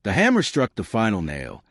The hammer struck the final nail,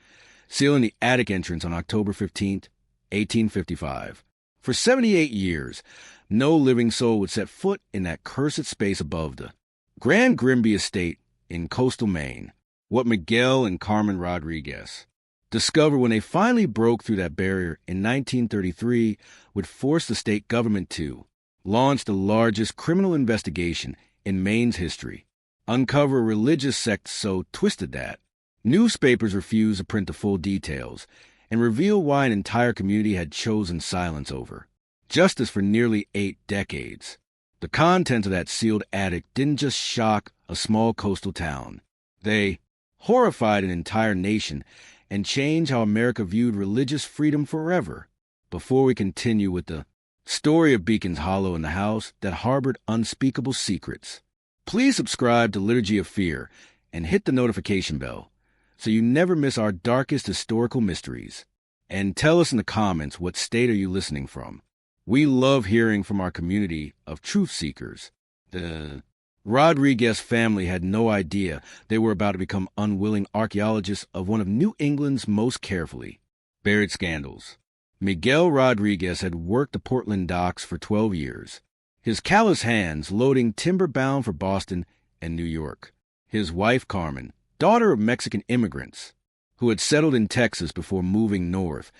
sealing the attic entrance on October 15th, 1855. For 78 years, no living soul would set foot in that cursed space above the Grand Grimby estate in coastal Maine. What Miguel and Carmen Rodriguez discovered when they finally broke through that barrier in 1933 would force the state government to launch the largest criminal investigation in Maine's history, uncover a religious sect so twisted that newspapers refused to print the full details, and reveal why an entire community had chosen silence over justice for nearly 8 decades. The contents of that sealed attic didn't just shock a small coastal town. They horrified an entire nation and changed how America viewed religious freedom forever. Before we continue with the story of Beacon's Hollow and the house that harbored unspeakable secrets, please subscribe to Liturgy of Fear and hit the notification bell so you never miss our darkest historical mysteries. And tell us in the comments what state are you listening from. We love hearing from our community of truth seekers. The Rodriguez family had no idea they were about to become unwilling archaeologists of one of New England's most carefully buried scandals. Miguel Rodriguez had worked the Portland docks for 12 years, his callous hands loading timber bound for Boston and New York. His wife, Carmen, daughter of Mexican immigrants who had settled in Texas before moving north,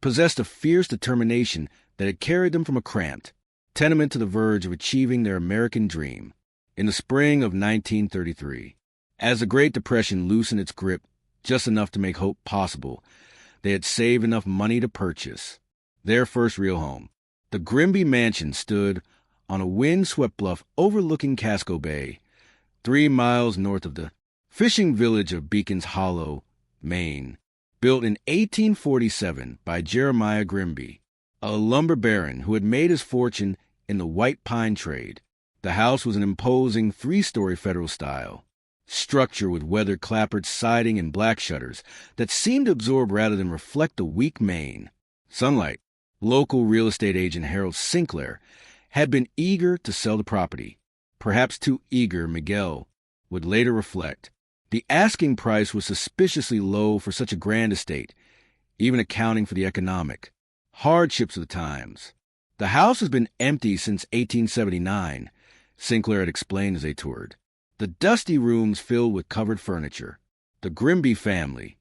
possessed a fierce determination that had carried them from a cramped tenement to the verge of achieving their American dream. In the spring of 1933, as the Great Depression loosened its grip just enough to make hope possible, they had saved enough money to purchase their first real home. The Grimby Mansion stood on a wind-swept bluff overlooking Casco Bay, 3 miles north of the fishing village of Beacon's Hollow, Maine. Built in 1847 by Jeremiah Grimby, a lumber baron who had made his fortune in the white pine trade. The house was an imposing 3-story Federal-style structure with weather-clappered siding and black shutters that seemed to absorb rather than reflect the weak Maine sunlight. Local real estate agent Harold Sinclair had been eager to sell the property. Perhaps too eager, Miguel would later reflect. The asking price was suspiciously low for such a grand estate, even accounting for the economic hardships of the times. The house has been empty since 1879, Sinclair had explained as they toured. The dusty rooms filled with covered furniture. The Grimby family,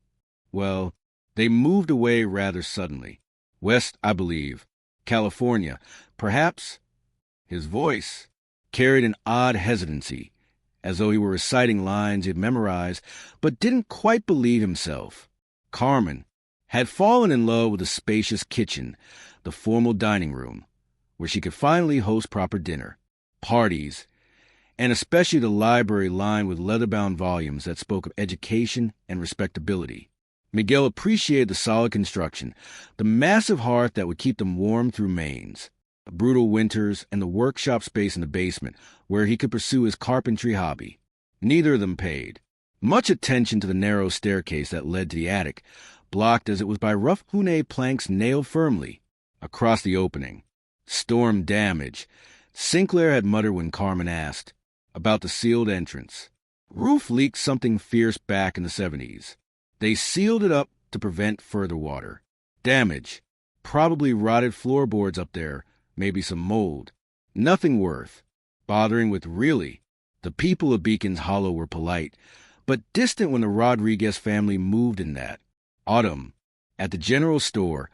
well, they moved away rather suddenly. West, I believe, California. Perhaps his voice carried an odd hesitancy, as though he were reciting lines he had memorized but didn't quite believe himself. Carmen had fallen in love with the spacious kitchen, the formal dining room, where she could finally host proper dinner, parties, and especially the library lined with leather-bound volumes that spoke of education and respectability. Miguel appreciated the solid construction, the massive hearth that would keep them warm through Maine's brutal winters, and the workshop space in the basement where he could pursue his carpentry hobby. Neither of them paid much attention to the narrow staircase that led to the attic, blocked as it was by rough Hunay planks nailed firmly across the opening. Storm damage, Sinclair had muttered when Carmen asked about the sealed entrance. Roof leaked something fierce back in the 70s. They sealed it up to prevent further water damage. Probably rotted floorboards up there, maybe some mold. Nothing worth bothering with, really. The people of Beacon's Hollow were polite, but distant when the Rodriguez family moved in that autumn. At the general store,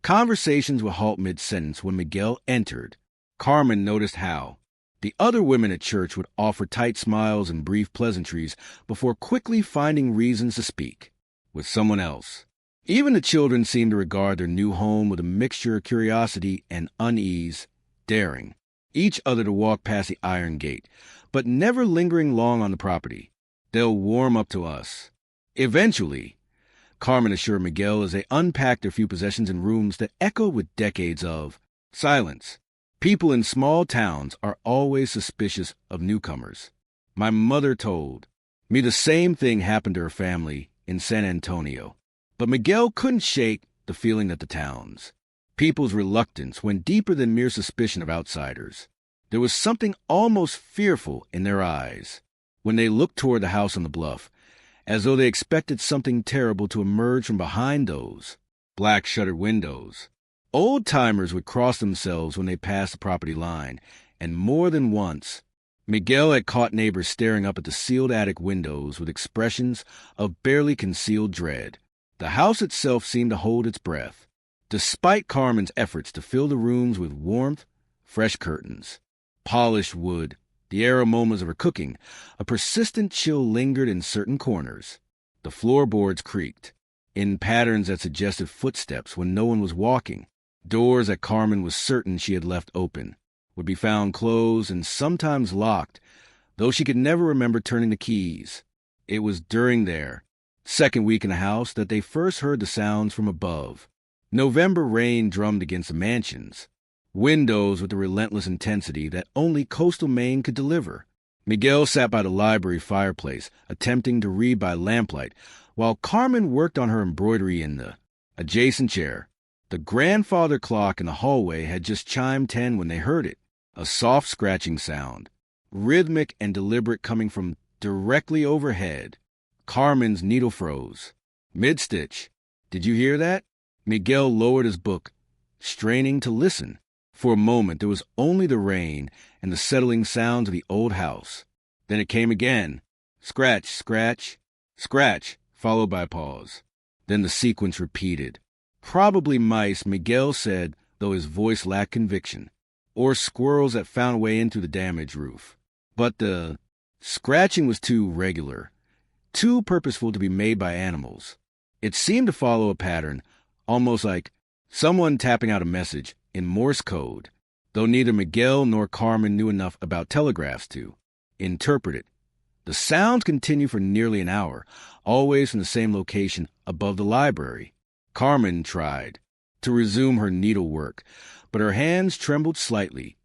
conversations would halt mid-sentence when Miguel entered. Carmen noticed how the other women at church would offer tight smiles and brief pleasantries before quickly finding reasons to speak with someone else. Even the children seemed to regard their new home with a mixture of curiosity and unease, daring each other to walk past the iron gate, but never lingering long on the property. They'll warm up to us eventually, Carmen assured Miguel as they unpacked their few possessions in rooms that echoed with decades of silence. People in small towns are always suspicious of newcomers. My mother told me the same thing happened to her family in San Antonio. But Miguel couldn't shake the feeling that the town's people's reluctance went deeper than mere suspicion of outsiders. There was something almost fearful in their eyes when they looked toward the house on the bluff, as though they expected something terrible to emerge from behind those black-shuttered windows. Old-timers would cross themselves when they passed the property line, and more than once, Miguel had caught neighbors staring up at the sealed attic windows with expressions of barely concealed dread. The house itself seemed to hold its breath, despite Carmen's efforts to fill the rooms with warmth, fresh curtains, polished wood, the aromas of her cooking. A persistent chill lingered in certain corners. The floorboards creaked, in patterns that suggested footsteps when no one was walking. Doors that Carmen was certain she had left open would be found closed and sometimes locked, though she could never remember turning the keys. It was during their second week in the house that they first heard the sounds from above. November rain drummed against the mansions, windows with the relentless intensity that only coastal Maine could deliver. Miguel sat by the library fireplace, attempting to read by lamplight, while Carmen worked on her embroidery in the adjacent chair. The grandfather clock in the hallway had just chimed 10 when they heard it, a soft scratching sound, rhythmic and deliberate, coming from directly overhead. Carmen's needle froze. Mid-stitch. "Did you hear that?" Miguel lowered his book, straining to listen. For a moment there was only the rain and the settling sounds of the old house. Then it came again. Scratch, scratch, scratch, followed by a pause. Then the sequence repeated. Probably mice, Miguel said, though his voice lacked conviction, or squirrels that found a way into the damaged roof. But the scratching was too regular, too purposeful to be made by animals. It seemed to follow a pattern, almost like someone tapping out a message in Morse code, though neither Miguel nor Carmen knew enough about telegraphs to interpret it. The sounds continued for nearly an hour, always from the same location above the library. Carmen tried to resume her needlework, but her hands trembled slightly,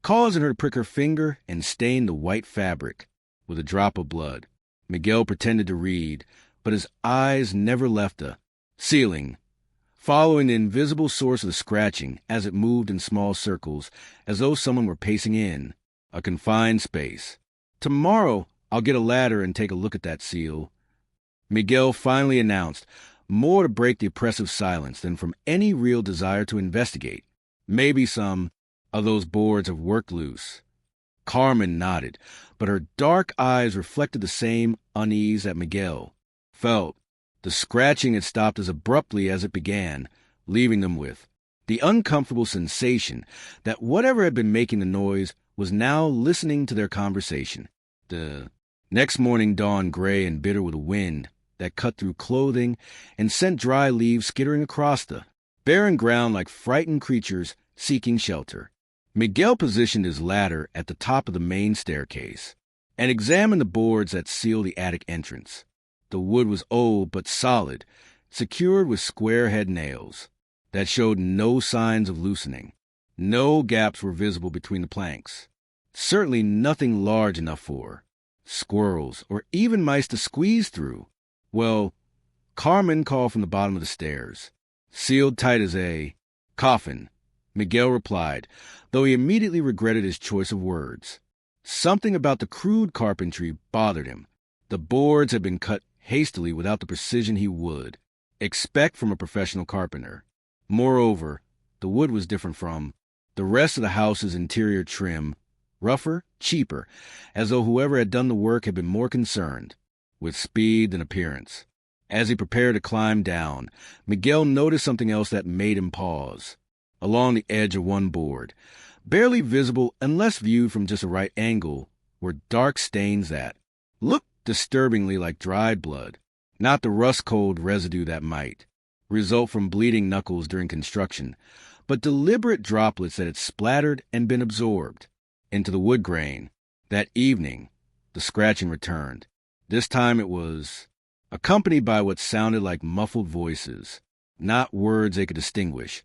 causing her to prick her finger and stain the white fabric with a drop of blood. Miguel pretended to read, but his eyes never left the ceiling, following the invisible source of the scratching as it moved in small circles, as though someone were pacing in a confined space. "Tomorrow I'll get a ladder and take a look at that seal," Miguel finally announced, more to break the oppressive silence than from any real desire to investigate. "Maybe some of those boards have worked loose." Carmen nodded, but her dark eyes reflected the same unease that Miguel felt. The scratching had stopped as abruptly as it began, leaving them with the uncomfortable sensation that whatever had been making the noise was now listening to their conversation. The next morning dawned gray and bitter with a wind that cut through clothing and sent dry leaves skittering across the barren ground like frightened creatures seeking shelter. Miguel positioned his ladder at the top of the main staircase and examined the boards that sealed the attic entrance. The wood was old but solid, secured with square-head nails that showed no signs of loosening. No gaps were visible between the planks. Certainly nothing large enough for squirrels or even mice to squeeze through. "Well," Carmen called from the bottom of the stairs. "Sealed tight as a coffin," Miguel replied, though he immediately regretted his choice of words. Something about the crude carpentry bothered him. The boards had been cut hastily without the precision he would expect from a professional carpenter. Moreover, the wood was different from the rest of the house's interior trim, rougher, cheaper, as though whoever had done the work had been more concerned with speed than appearance. As he prepared to climb down, Miguel noticed something else that made him pause. Along the edge of one board, barely visible unless viewed from just a right angle, were dark stains that looked disturbingly like dried blood, not the rust-cold residue that might result from bleeding knuckles during construction, but deliberate droplets that had splattered and been absorbed into the wood grain. That evening, the scratching returned. This time it was accompanied by what sounded like muffled voices, not words they could distinguish,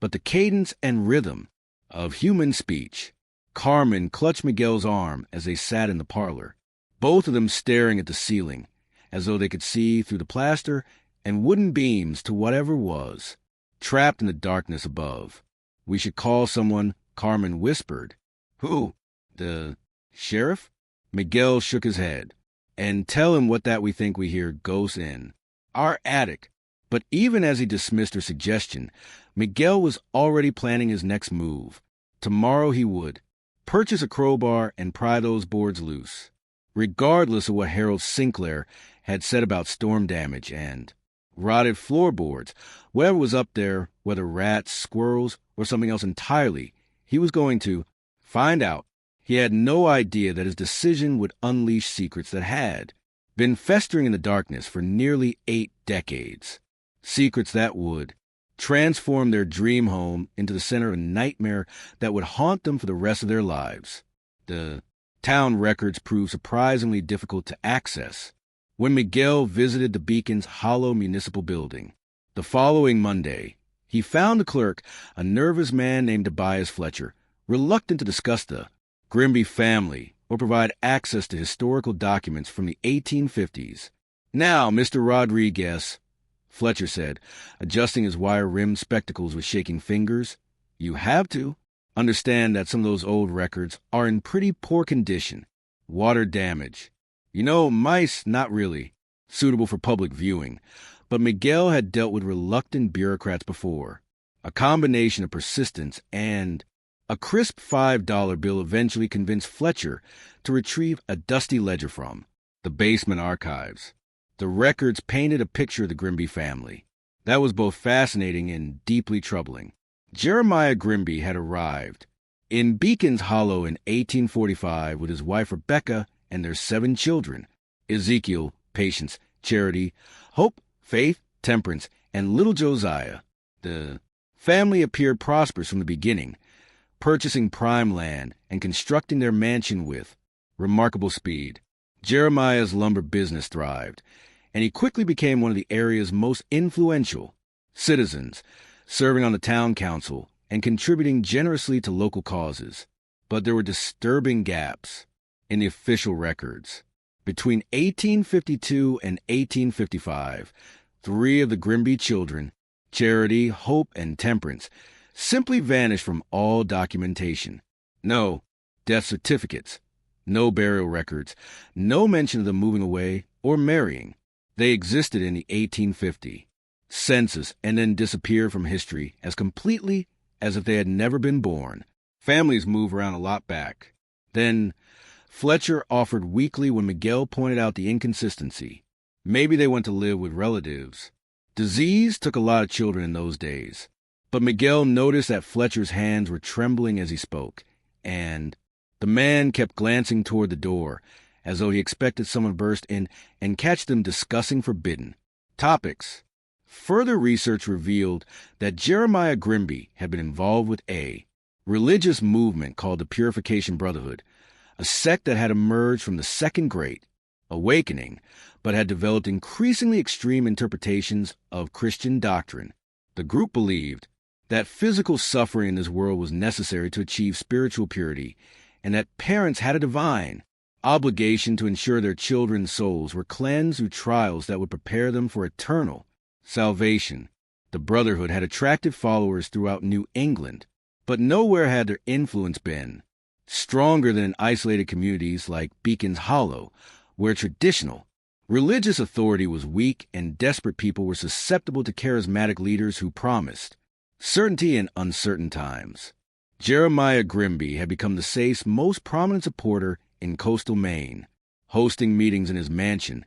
but the cadence and rhythm of human speech. Carmen clutched Miguel's arm as they sat in the parlor, both of them staring at the ceiling, as though they could see through the plaster and wooden beams to whatever was trapped in the darkness above. "We should call someone," Carmen whispered. "Who? The sheriff?" Miguel shook his head. and tell him what that we think we hear ghosts in. Our attic. But even as he dismissed her suggestion, Miguel was already planning his next move. Tomorrow he would purchase a crowbar and pry those boards loose, regardless of what Harold Sinclair had said about storm damage and rotted floorboards. Whatever was up there, whether rats, squirrels, or something else entirely, he was going to find out. He had no idea that his decision would unleash secrets that had been festering in the darkness for nearly 8 decades. Secrets that would transform their dream home into the center of a nightmare that would haunt them for the rest of their lives. The town records proved surprisingly difficult to access when Miguel visited the Beacon's Hollow Municipal Building. The following Monday, he found the clerk, a nervous man named Tobias Fletcher, reluctant to discuss the Grimby family or provide access to historical documents from the 1850s. "Now, Mr. Rodriguez," Fletcher said, adjusting his wire-rimmed spectacles with shaking fingers, "you have to understand that some of those old records are in pretty poor condition. Water damage. You know, mice, not really suitable for public viewing." But Miguel had dealt with reluctant bureaucrats before. A combination of persistence and a crisp $5 bill eventually convinced Fletcher to retrieve a dusty ledger from the basement archives. The records painted a picture of the Grimby family that was both fascinating and deeply troubling. Jeremiah Grimby had arrived in Beacon's Hollow in 1845 with his wife Rebecca and their 7 children: Ezekiel, Patience, Charity, Hope, Faith, Temperance, and little Josiah. The family appeared prosperous from the beginning, purchasing prime land and constructing their mansion with remarkable speed. Jeremiah's lumber business thrived, and he quickly became one of the area's most influential citizens, serving on the town council and contributing generously to local causes. But there were disturbing gaps in the official records. Between 1852 and 1855, 3 of the Grimby children, Charity, Hope, and Temperance, simply vanished from all documentation. No death certificates, no burial records, no mention of them moving away or marrying. They existed in the 1850 census and then disappeared from history as completely as if they had never been born. Families move around a lot back. Then Fletcher offered weekly when Miguel pointed out the inconsistency. Maybe they went to live with relatives. Disease took a lot of children in those days. But Miguel noticed that Fletcher's hands were trembling as he spoke, and the man kept glancing toward the door, as though he expected someone to burst in and catch them discussing forbidden topics. Further research revealed that Jeremiah Grimby had been involved with a religious movement called the Purification Brotherhood, a sect that had emerged from the Second Great Awakening, but had developed increasingly extreme interpretations of Christian doctrine. The group believed that physical suffering in this world was necessary to achieve spiritual purity, and that parents had a divine obligation to ensure their children's souls were cleansed through trials that would prepare them for eternal salvation. The Brotherhood had attracted followers throughout New England, but nowhere had their influence been stronger than in isolated communities like Beacon's Hollow, where traditional religious authority was weak and desperate people were susceptible to charismatic leaders who promised certainty in uncertain times. Jeremiah Grimby had become the safe's most prominent supporter in coastal Maine, hosting meetings in his mansion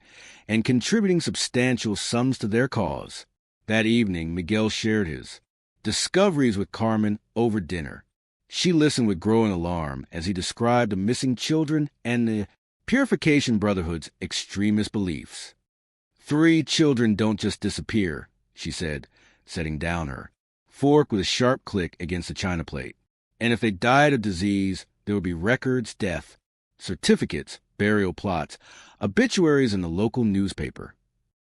and contributing substantial sums to their cause. That evening, Miguel shared his discoveries with Carmen over dinner. She listened with growing alarm as he described the missing children and the Purification Brotherhood's extremist beliefs. 3 children don't just disappear, she said, setting down her fork with a sharp click against the china plate. And if they died of disease, there would be records, death certificates, burial plots, obituaries in the local newspaper.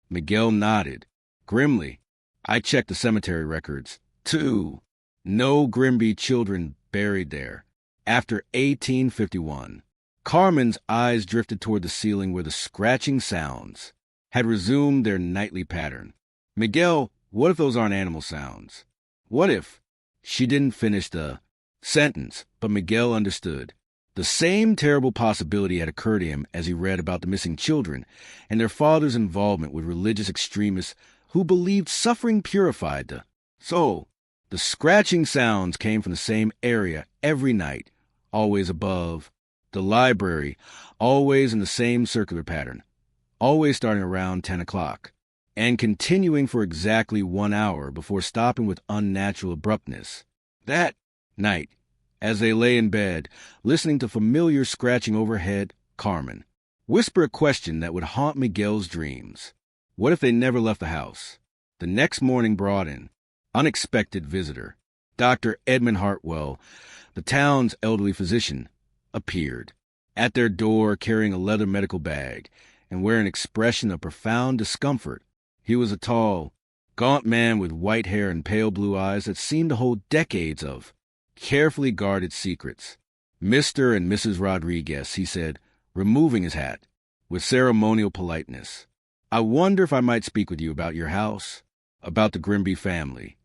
Miguel nodded. Grimly, I checked the cemetery records, too. No Grimby children buried there after 1851. Carmen's eyes drifted toward the ceiling where the scratching sounds had resumed their nightly pattern. Miguel, what if those aren't animal sounds? What if? She didn't finish the sentence, but Miguel understood. The same terrible possibility had occurred to him as he read about the missing children and their father's involvement with religious extremists who believed suffering purified the soul. The scratching sounds came from the same area every night, always above the library, always in the same circular pattern, always starting around 10 o'clock, and continuing for exactly 1 hour before stopping with unnatural abruptness. That night, as they lay in bed, listening to familiar scratching overhead, Carmen whispered a question that would haunt Miguel's dreams. What if they never left the house? The next morning brought an unexpected visitor. Dr. Edmund Hartwell, the town's elderly physician, appeared at their door carrying a leather medical bag and wearing an expression of profound discomfort. He was a tall, gaunt man with white hair and pale blue eyes that seemed to hold decades of carefully guarded secrets. Mr. and Mrs. Rodriguez, he said, removing his hat with ceremonial politeness. I wonder if I might speak with you about your house, about the Grimby family.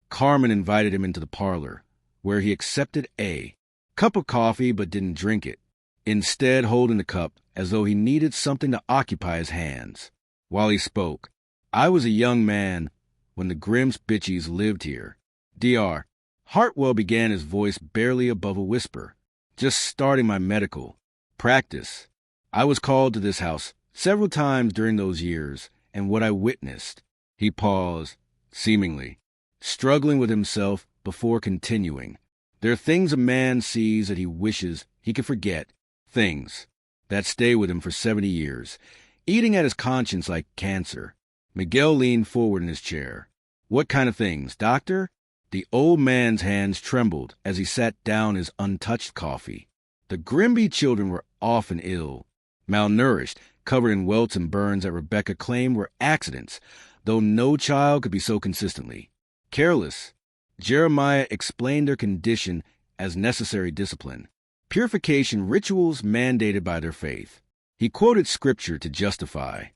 Carmen invited him into the parlor, where he accepted a cup of coffee but didn't drink it, instead holding the cup as though he needed something to occupy his hands. While he spoke, I was a young man when the Grimms bitches lived here. Dr. Hartwell began, his voice barely above a whisper. Just starting my medical practice. I was called to this house several times during those years, and what I witnessed. He paused, seemingly struggling with himself before continuing. There are things a man sees that he wishes he could forget, things that stay with him for 70 years, eating at his conscience like cancer. Miguel leaned forward in his chair. What kind of things, doctor? The old man's hands trembled as he sat down his untouched coffee. The Grimby children were often ill, malnourished, covered in welts and burns that Rebecca claimed were accidents, though no child could be so consistently careless. Jeremiah explained their condition as necessary discipline, purification rituals mandated by their faith. He quoted scripture to justify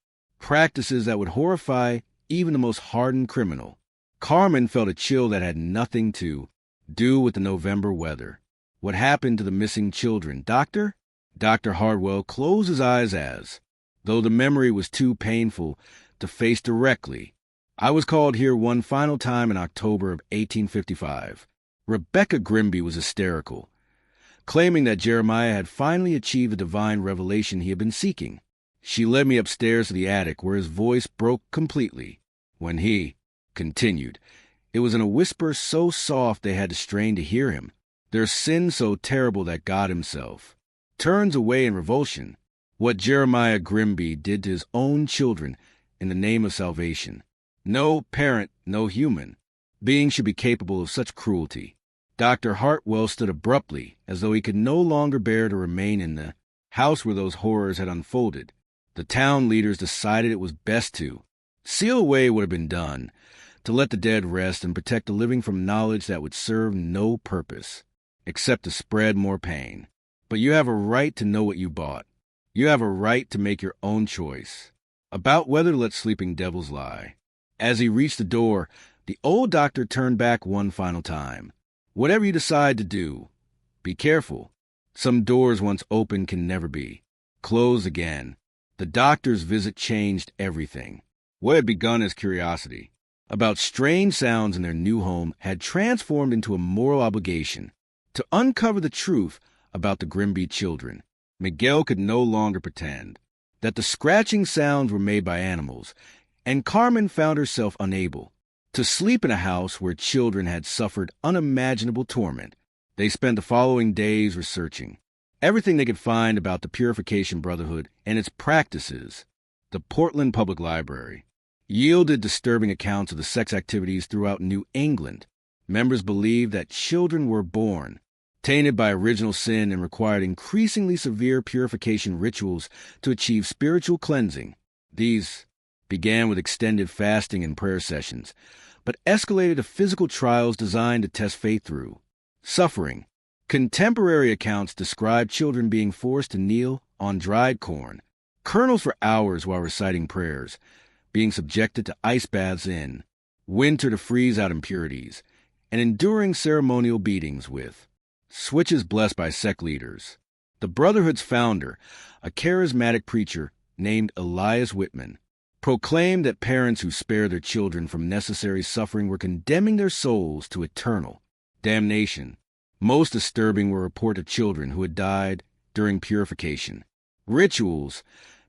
practices that would horrify even the most hardened criminal. Carmen felt a chill that had nothing to do with the November weather. What happened to the missing children, doctor? Dr. Hartwell closed his eyes as though the memory was too painful to face directly. I was called here one final time in October of 1855. Rebecca Grimby was hysterical, claiming that Jeremiah had finally achieved the divine revelation he had been seeking. She led me upstairs to the attic, where his voice broke completely. When he continued, it was in a whisper so soft they had to strain to hear him. Their sin so terrible that God himself turns away in revulsion. What Jeremiah Grimby did to his own children in the name of salvation. No parent, no human being should be capable of such cruelty. Dr. Hartwell stood abruptly, as though he could no longer bear to remain in the house where those horrors had unfolded. The town leaders decided it was best to seal away what had been done, to let the dead rest and protect the living from knowledge that would serve no purpose, except to spread more pain. But you have a right to know what you bought. You have a right to make your own choice about whether to let sleeping devils lie. As he reached the door, the old doctor turned back one final time. Whatever you decide to do, be careful. Some doors once open can never be closed again. The doctor's visit changed everything. What had begun as curiosity about strange sounds in their new home had transformed into a moral obligation to uncover the truth about the Grimby children. Miguel could no longer pretend that the scratching sounds were made by animals, and Carmen found herself unable to sleep in a house where children had suffered unimaginable torment. They spent the following days researching everything they could find about the Purification Brotherhood and its practices. The Portland Public Library yielded disturbing accounts of the sex activities throughout New England. Members believed that children were born tainted by original sin and required increasingly severe purification rituals to achieve spiritual cleansing. These began with extended fasting and prayer sessions, but escalated to physical trials designed to test faith through suffering. Contemporary accounts describe children being forced to kneel on dried corn kernels for hours while reciting prayers, being subjected to ice baths in winter to freeze out impurities, and enduring ceremonial beatings with switches blessed by sect leaders. The Brotherhood's founder, a charismatic preacher named Elias Whitman, proclaimed that parents who spare their children from necessary suffering were condemning their souls to eternal damnation. Most disturbing were reports of children who had died during purification. Rituals,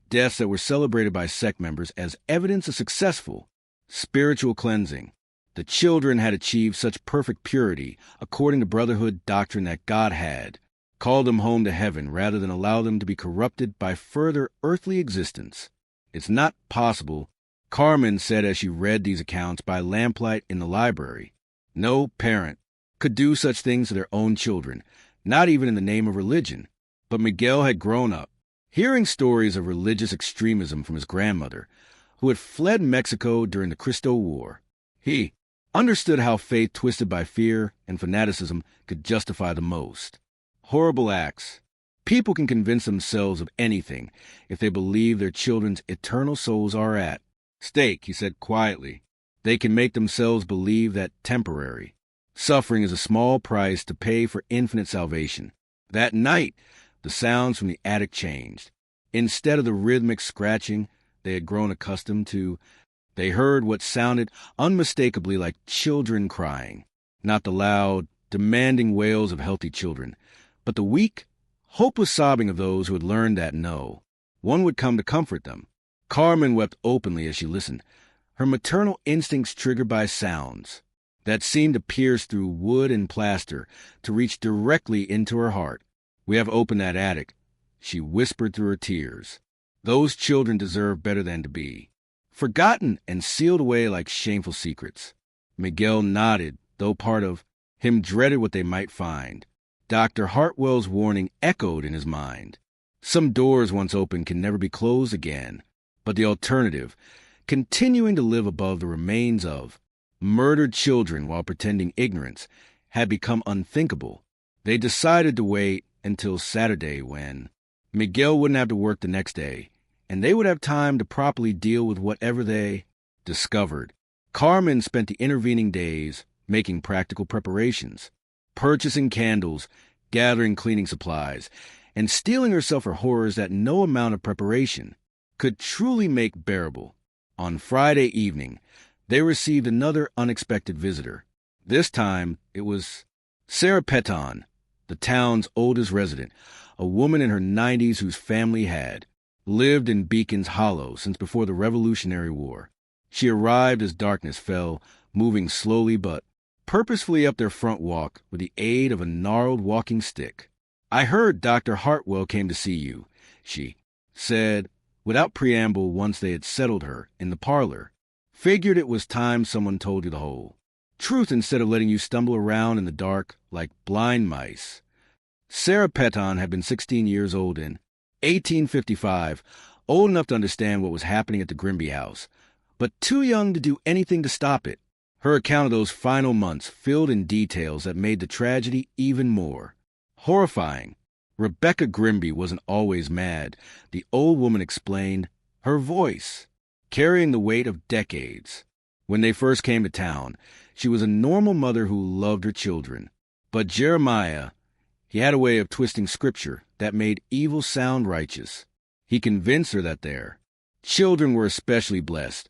deaths that were celebrated by sect members as evidence of successful spiritual cleansing. The children had achieved such perfect purity, according to Brotherhood doctrine, that God had called them home to heaven rather than allow them to be corrupted by further earthly existence. It's not possible, Carmen said as she read these accounts by lamplight in the library. No parent could do such things to their own children, not even in the name of religion. But Miguel had grown up, hearing stories of religious extremism from his grandmother, who had fled Mexico during the Cristo War. He understood how faith twisted by fear and fanaticism could justify the most horrible acts. People can convince themselves of anything if they believe their children's eternal souls are at stake, he said quietly. They can make themselves believe that temporary suffering is a small price to pay for infinite salvation. That night, the sounds from the attic changed. Instead of the rhythmic scratching they had grown accustomed to, they heard what sounded unmistakably like children crying. Not the loud, demanding wails of healthy children, but the weak, hopeless sobbing of those who had learned that no one would come to comfort them. Carmen wept openly as she listened, her maternal instincts triggered by sounds that seemed to pierce through wood and plaster to reach directly into her heart. "We have opened that attic," she whispered through her tears. "Those children deserve better than to be forgotten and sealed away like shameful secrets." Miguel nodded, though part of him dreaded what they might find. Dr. Hartwell's warning echoed in his mind. Some doors once opened can never be closed again, but the alternative, continuing to live above the remains of murdered children while pretending ignorance, had become unthinkable. They decided to wait until Saturday, when Miguel wouldn't have to work the next day, and they would have time to properly deal with whatever they discovered. Carmen spent the intervening days making practical preparations, purchasing candles, gathering cleaning supplies, and steeling herself for horrors that no amount of preparation could truly make bearable. On Friday evening, they received another unexpected visitor. This time, it was Sarah Peton, the town's oldest resident, a woman in her 90s whose family had lived in Beacon's Hollow since before the Revolutionary War. She arrived as darkness fell, moving slowly but purposefully up their front walk with the aid of a gnarled walking stick. "I heard Dr. Hartwell came to see you," she said, without preamble once they had settled her in the parlor. "Figured it was time someone told you the whole truth instead of letting you stumble around in the dark like blind mice." Sarah Peton had been 16 years old in 1855, old enough to understand what was happening at the Grimby house, but too young to do anything to stop it. Her account of those final months filled in details that made the tragedy even more horrifying. Rebecca Grimby wasn't always mad, the old woman explained, her voice carrying the weight of decades. When they first came to town, she was a normal mother who loved her children. But Jeremiah, he had a way of twisting scripture that made evil sound righteous. He convinced her that their children were especially blessed,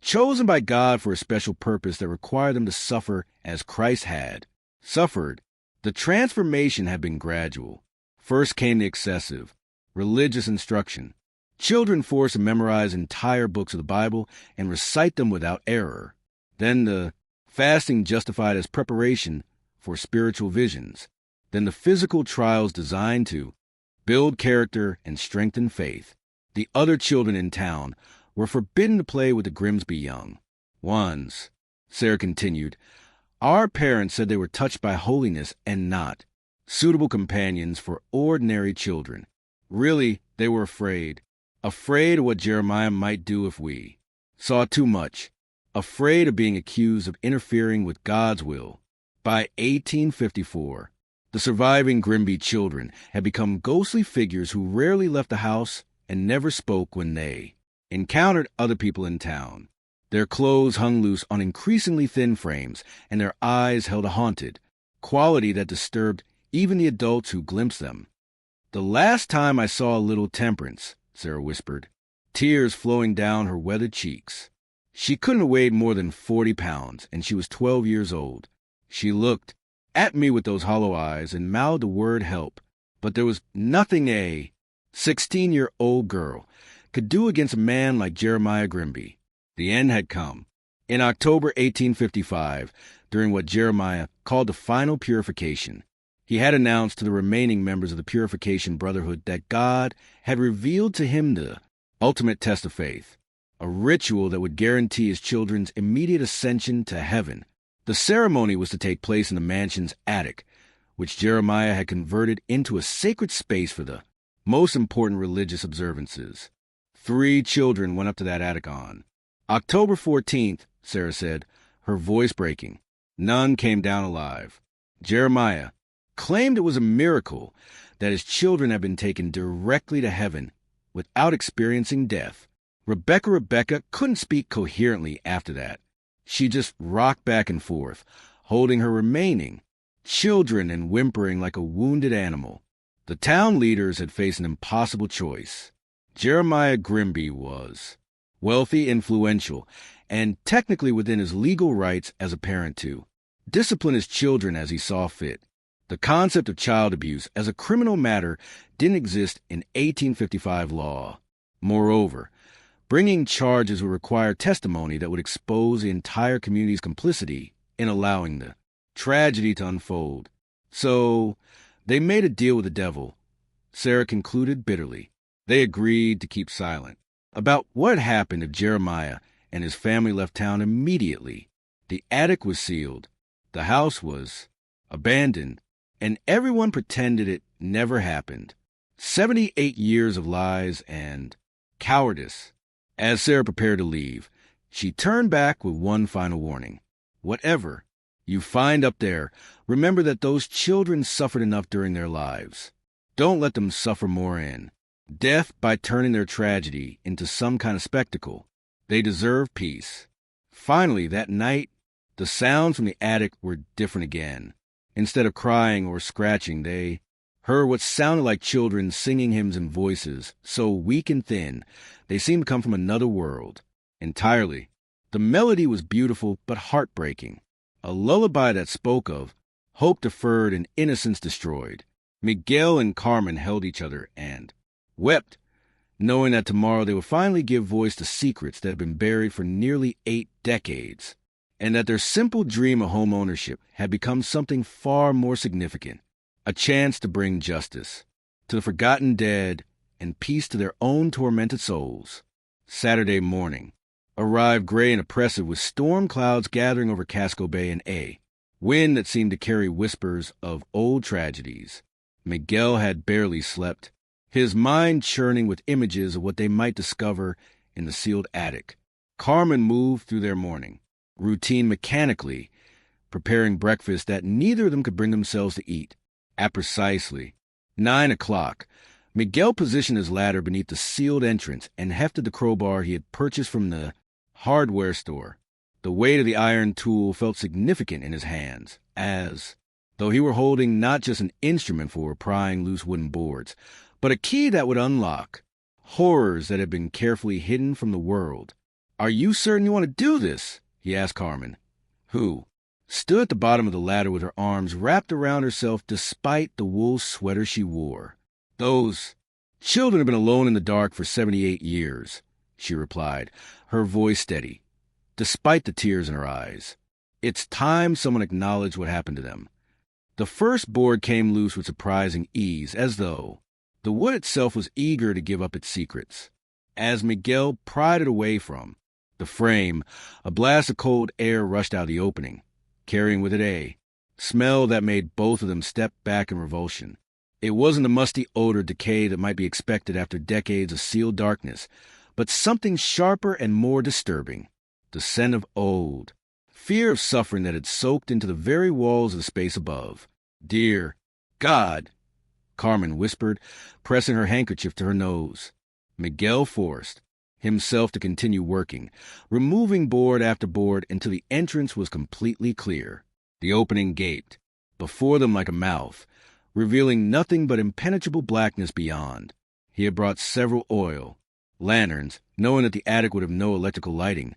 chosen by God for a special purpose that required them to suffer as Christ had suffered. The transformation had been gradual. First came the excessive religious instruction. Children forced to memorize entire books of the Bible and recite them without error. Then the fasting justified as preparation for spiritual visions. Then the physical trials designed to build character and strengthen faith. The other children in town were forbidden to play with the Grimsby young ones. Sarah continued, "Our parents said they were touched by holiness and not suitable companions for ordinary children. Really, they were afraid of what Jeremiah might do if we saw too much, afraid of being accused of interfering with God's will." By 1854, the surviving Grimby children had become ghostly figures who rarely left the house and never spoke when they encountered other people in town. Their clothes hung loose on increasingly thin frames, and their eyes held a haunted quality that disturbed even the adults who glimpsed them. "The last time I saw a little Temperance," Sarah whispered, tears flowing down her weathered cheeks. She couldn't have weighed more than 40 pounds, and she was 12 years old. She looked at me with those hollow eyes and mouthed the word help, but there was nothing a 16-year-old girl could do against a man like Jeremiah Grimby. The end had come. In October 1855, during what Jeremiah called the final purification, he had announced to the remaining members of the Purification Brotherhood that God had revealed to him the ultimate test of faith, a ritual that would guarantee his children's immediate ascension to heaven. The ceremony was to take place in the mansion's attic, which Jeremiah had converted into a sacred space for the most important religious observances. 3 children went up to that attic on October 14th, Sarah said, her voice breaking. None came down alive. Jeremiah claimed it was a miracle that his children had been taken directly to heaven without experiencing death. Rebecca couldn't speak coherently after that. She just rocked back and forth, holding her remaining children and whimpering like a wounded animal. The town leaders had faced an impossible choice. Jeremiah Grimby was wealthy, influential, and technically within his legal rights as a parent to discipline his children as he saw fit. The concept of child abuse as a criminal matter didn't exist in 1855 law. Moreover, bringing charges would require testimony that would expose the entire community's complicity in allowing the tragedy to unfold. So, they made a deal with the devil, Sarah concluded bitterly. They agreed to keep silent about what happened if Jeremiah and his family left town immediately. The attic was sealed, the house was abandoned, and everyone pretended it never happened. 78 years of lies and cowardice. As Sarah prepared to leave, she turned back with one final warning. Whatever you find up there, remember that those children suffered enough during their lives. Don't let them suffer more in death by turning their tragedy into some kind of spectacle. They deserve peace. Finally, that night, the sounds from the attic were different again. Instead of crying or scratching, they heard what sounded like children singing hymns in voices so weak and thin they seemed to come from another world. Entirely. The melody was beautiful but heartbreaking. A lullaby that spoke of hope deferred and innocence destroyed. Miguel and Carmen held each other and wept, knowing that tomorrow they would finally give voice to secrets that had been buried for nearly 8 decades, and that their simple dream of home ownership had become something far more significant, a chance to bring justice to the forgotten dead and peace to their own tormented souls. Saturday morning arrived gray and oppressive with storm clouds gathering over Casco Bay and a wind that seemed to carry whispers of old tragedies. Miguel had barely slept, his mind churning with images of what they might discover in the sealed attic. Carmen moved through their morning routine mechanically, preparing breakfast that neither of them could bring themselves to eat. At precisely 9 o'clock, Miguel positioned his ladder beneath the sealed entrance and hefted the crowbar he had purchased from the hardware store. The weight of the iron tool felt significant in his hands, as though he were holding not just an instrument for prying loose wooden boards, but a key that would unlock horrors that had been carefully hidden from the world. "Are you certain you want to do this?" he asked Carmen, who stood at the bottom of the ladder with her arms wrapped around herself despite the wool sweater she wore. "Those children have been alone in the dark for 78 years, she replied, her voice steady, despite the tears in her eyes. It's time someone acknowledged what happened to them. The first board came loose with surprising ease, as though the wood itself was eager to give up its secrets. As Miguel pried it away from the frame, a blast of cold air rushed out of the opening, carrying with it a smell that made both of them step back in revulsion. It wasn't the musty odor of decay that might be expected after decades of sealed darkness, but something sharper and more disturbing. The scent of old fear of suffering that had soaked into the very walls of the space above. "Dear God," Carmen whispered, pressing her handkerchief to her nose. Miguel forced himself to continue working, removing board after board until the entrance was completely clear. The opening gaped before them like a mouth, revealing nothing but impenetrable blackness beyond. He had brought several oil lanterns, knowing that the attic would have no electrical lighting,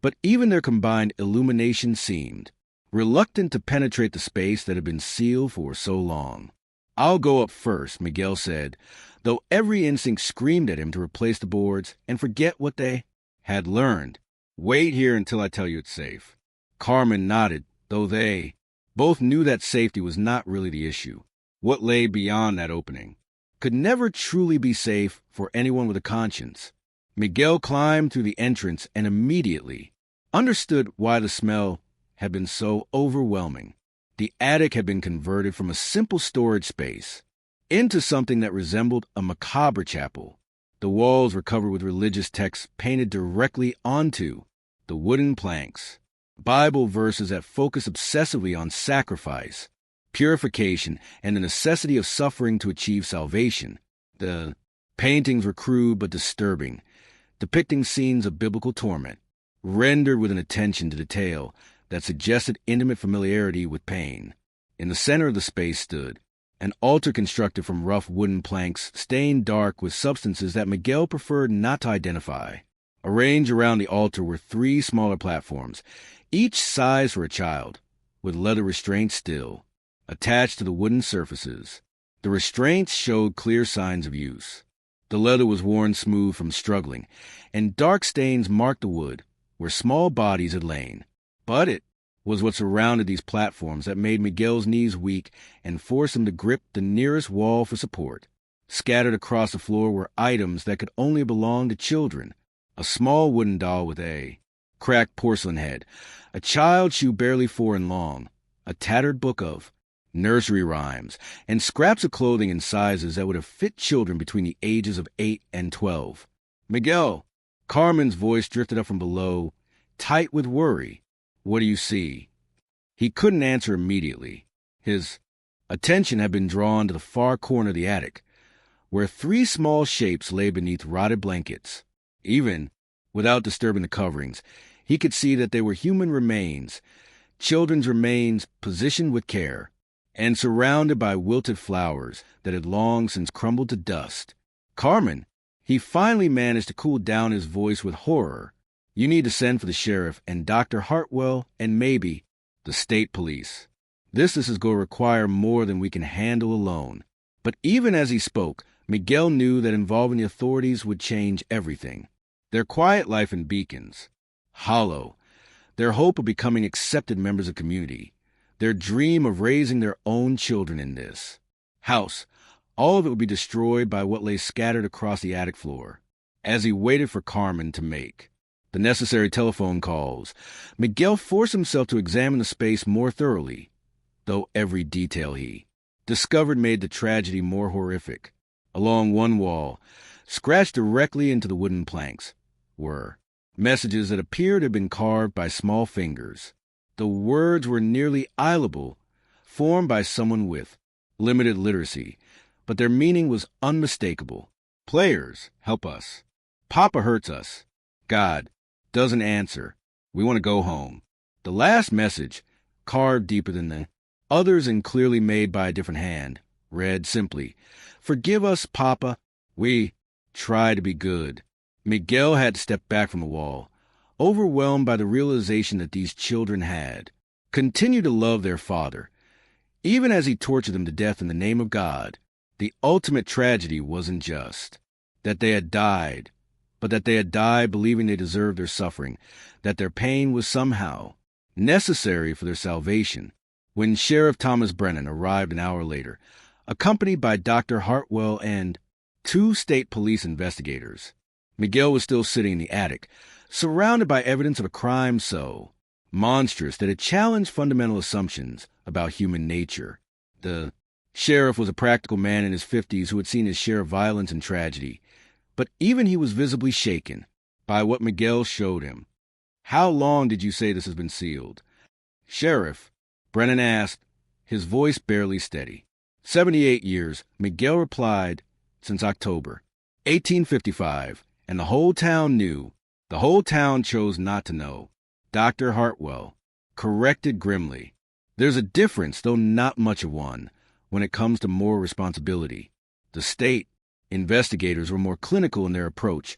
but even their combined illumination seemed reluctant to penetrate the space that had been sealed for so long. "I'll go up first," Miguel said, though every instinct screamed at him to replace the boards and forget what they had learned. "Wait here until I tell you it's safe." Carmen nodded, though they both knew that safety was not really the issue. What lay beyond that opening could never truly be safe for anyone with a conscience. Miguel climbed through the entrance and immediately understood why the smell had been so overwhelming. The attic had been converted from a simple storage space into something that resembled a macabre chapel. The walls were covered with religious texts painted directly onto the wooden planks, Bible verses that focus obsessively on sacrifice, purification, and the necessity of suffering to achieve salvation. The paintings were crude but disturbing, depicting scenes of biblical torment, rendered with an attention to detail that suggested intimate familiarity with pain. In the center of the space stood an altar constructed from rough wooden planks stained dark with substances that Miguel preferred not to identify. Arranged around the altar were 3 smaller platforms, each size for a child, with leather restraints still attached to the wooden surfaces. The restraints showed clear signs of use. The leather was worn smooth from struggling, and dark stains marked the wood where small bodies had lain. But it was what surrounded these platforms that made Miguel's knees weak and forced him to grip the nearest wall for support. Scattered across the floor were items that could only belong to children: a small wooden doll with a cracked porcelain head, a child's shoe barely 4 and long, a tattered book of nursery rhymes, and scraps of clothing in sizes that would have fit children between the ages of 8 and 12. "Miguel," Carmen's voice drifted up from below, tight with worry. "What do you see?" He couldn't answer immediately. His attention had been drawn to the far corner of the attic, where 3 small shapes lay beneath rotted blankets. Even without disturbing the coverings, he could see that they were human remains, children's remains positioned with care, and surrounded by wilted flowers that had long since crumbled to dust. "Carmen," he finally managed to cool down his voice with horror. "You need to send for the sheriff and Dr. Hartwell and maybe the state police. This is going to require more than we can handle alone." But even as he spoke, Miguel knew that involving the authorities would change everything. Their quiet life in Beacons, hollow, their hope of becoming accepted members of community, their dream of raising their own children in this house, all of it would be destroyed by what lay scattered across the attic floor. As he waited for Carmen to make the necessary telephone calls, Miguel forced himself to examine the space more thoroughly, though every detail he discovered made the tragedy more horrific. Along one wall, scratched directly into the wooden planks, were messages that appeared to have been carved by small fingers. The words were nearly illegible, formed by someone with limited literacy, but their meaning was unmistakable. "Players, help us. Papa hurts us. God doesn't answer. We want to go home." The last message, carved deeper than the others and clearly made by a different hand, read simply, "Forgive us, Papa. We try to be good." Miguel had to step back from the wall, overwhelmed by the realization that these children had continued to love their father, even as he tortured them to death in the name of God. The ultimate tragedy wasn't just that they had died, but that they had died believing they deserved their suffering, that their pain was somehow necessary for their salvation. When Sheriff Thomas Brennan arrived an hour later, accompanied by Dr. Hartwell and 2 state police investigators, Miguel was still sitting in the attic, surrounded by evidence of a crime so monstrous that it challenged fundamental assumptions about human nature. The sheriff was a practical man in his 50s who had seen his share of violence and tragedy, but even he was visibly shaken by what Miguel showed him. "How long did you say this has been sealed?" "Sheriff," Brennan asked, his voice barely steady. 78 years, Miguel replied, "since October 1855, and the whole town knew. The whole town chose not to know." Dr. Hartwell corrected grimly, "There's a difference, though not much of one. when it comes to moral responsibility. The state investigators were more clinical in their approach,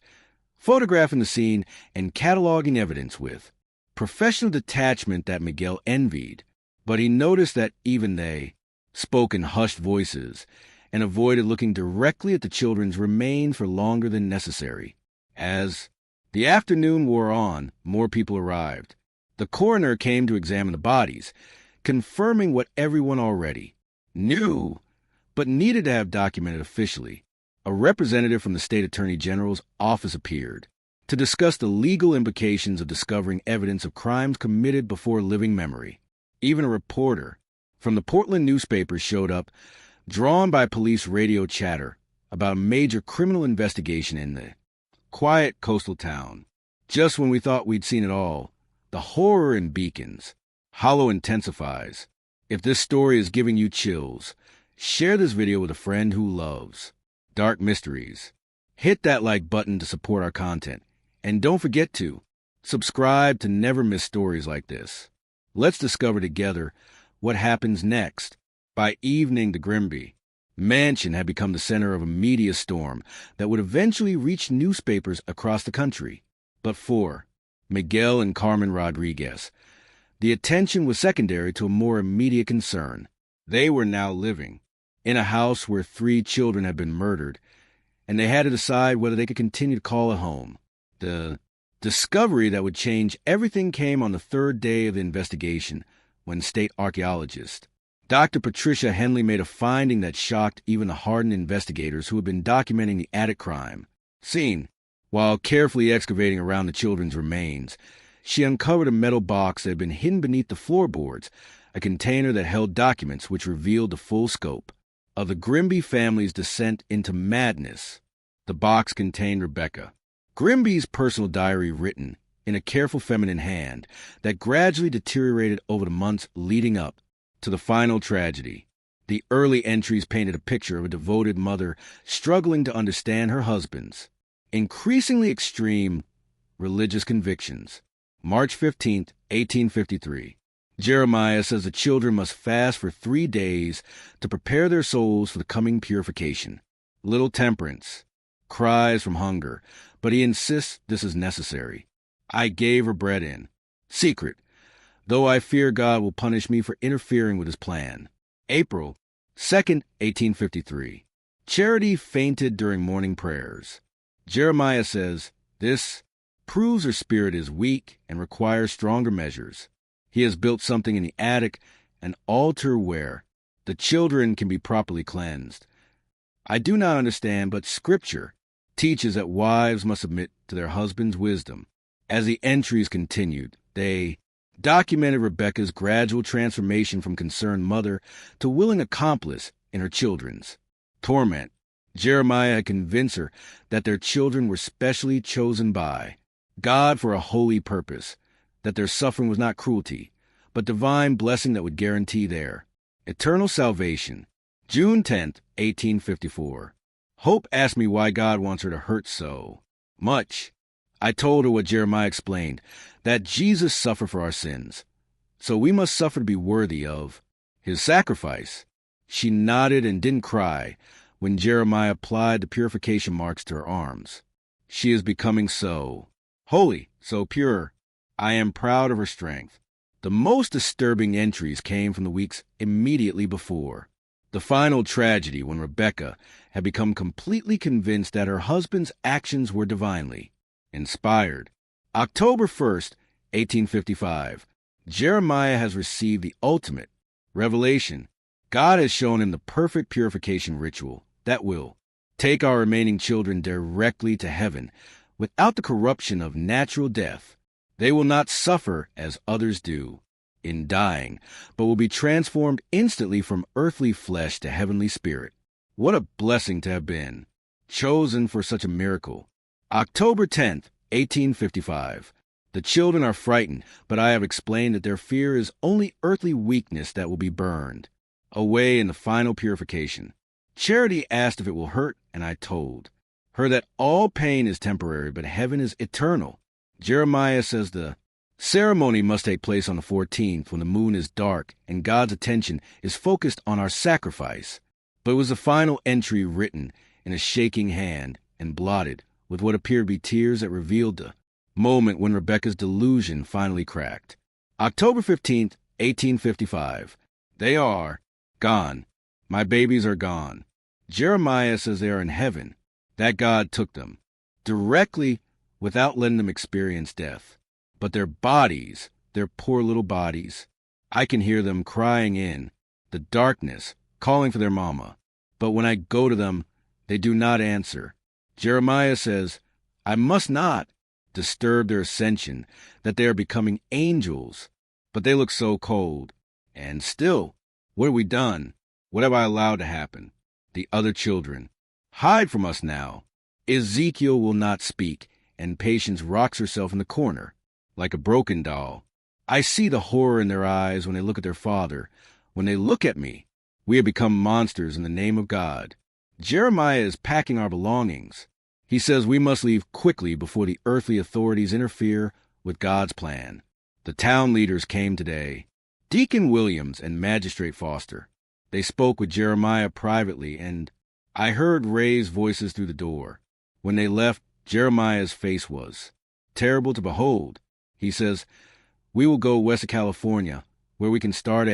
photographing the scene and cataloging evidence with professional detachment that Miguel envied. But he noticed that even they spoke in hushed voices and avoided looking directly at the children's remains for longer than necessary. As the afternoon wore on, more people arrived. The coroner came to examine the bodies, confirming what everyone already knew, but needed to have documented officially. A representative from the state attorney general's office appeared to discuss the legal implications of discovering evidence of crimes committed before living memory. Even a reporter from the Portland newspaper showed up, drawn by police radio chatter about a major criminal investigation in the quiet coastal town. Just when we thought we'd seen it all, the horror in Beacons Hollow intensifies. If this story is giving you chills, share this video with a friend who loves dark mysteries. Hit that like button to support our content. And don't forget to subscribe to never miss stories like this. Let's discover together what happens next. By evening, the Grimby mansion had become the center of a media storm that would eventually reach newspapers across the country. But for Miguel and Carmen Rodriguez, the attention was secondary to a more immediate concern. They were now living in a house where 3 children had been murdered, and they had to decide whether they could continue to call it home. The discovery that would change everything came on the 3rd day of the investigation, when state archaeologist Dr. Patricia Henley made a finding that shocked even the hardened investigators who had been documenting the attic crime scene. While carefully excavating around the children's remains, she uncovered a metal box that had been hidden beneath the floorboards, a container that held documents which revealed the full scope of the Grimby family's descent into madness. The box contained Rebecca Grimby's personal diary written in a careful feminine hand that gradually deteriorated over the months leading up to the final tragedy. The early entries painted a picture of a devoted mother struggling to understand her husband's increasingly extreme religious convictions. March 15, 1853. Jeremiah says the children must fast for 3 days to prepare their souls for the coming purification. Little temperance cries from hunger, but he insists this is necessary. I gave her bread in secret, though I fear God will punish me for interfering with his plan. April 2nd, 1853. Charity fainted during morning prayers. Jeremiah says this proves her spirit is weak and requires stronger measures. He has built something in the attic, an altar where the children can be properly cleansed. I do not understand, but Scripture teaches that wives must submit to their husband's wisdom. As the entries continued, they documented Rebecca's gradual transformation from concerned mother to willing accomplice in her children's torment. Jeremiah had convinced her that their children were specially chosen by God for a holy purpose, that their suffering was not cruelty, but divine blessing that would guarantee their eternal salvation. June 10th, 1854. Hope asked me why God wants her to hurt so much. I told her what Jeremiah explained, that Jesus suffered for our sins, so we must suffer to be worthy of his sacrifice. She nodded and didn't cry when Jeremiah applied the purification marks to her arms. She is becoming so holy, so pure. I am proud of her strength. The most disturbing entries came from the weeks immediately before the final tragedy, when Rebecca had become completely convinced that her husband's actions were divinely inspired. October 1st, 1855. Jeremiah has received the ultimate revelation. God has shown him the perfect purification ritual that will take our remaining children directly to heaven without the corruption of natural death. They will not suffer as others do in dying, but will be transformed instantly from earthly flesh to heavenly spirit. What a blessing to have been chosen for such a miracle. October 10th, 1855. The children are frightened, but I have explained that their fear is only earthly weakness that will be burned away in the final purification. Charity asked if it will hurt, and I told her that all pain is temporary, but heaven is eternal. Jeremiah says the Ceremony must take place on the 14th when the moon is dark and God's attention is focused on our sacrifice. But it was the final entry written in a shaking hand and blotted with what appeared to be tears that revealed the moment when Rebecca's delusion finally cracked. October 15th, 1855. They are gone. My babies are gone. Jeremiah says they are in heaven, that God took them directly without letting them experience death. But their bodies, their poor little bodies, I can hear them crying in the darkness, calling for their mama. But when I go to them, they do not answer. Jeremiah says, I must not disturb their ascension, that they are becoming angels. But they look so cold. And still, what have we done? What have I allowed to happen? The other children, hide from us now. Ezekiel will not speak, and Patience rocks herself in the corner, like a broken doll. I see the horror in their eyes when they look at their father. When they look at me, we have become monsters in the name of God. Jeremiah is packing our belongings. He says we must leave quickly before the earthly authorities interfere with God's plan. The town leaders came today, Deacon Williams and Magistrate Foster. They spoke with Jeremiah privately, and I heard raised voices through the door. When they left, Jeremiah's face was terrible to behold. He says, we will go west of California, where we can start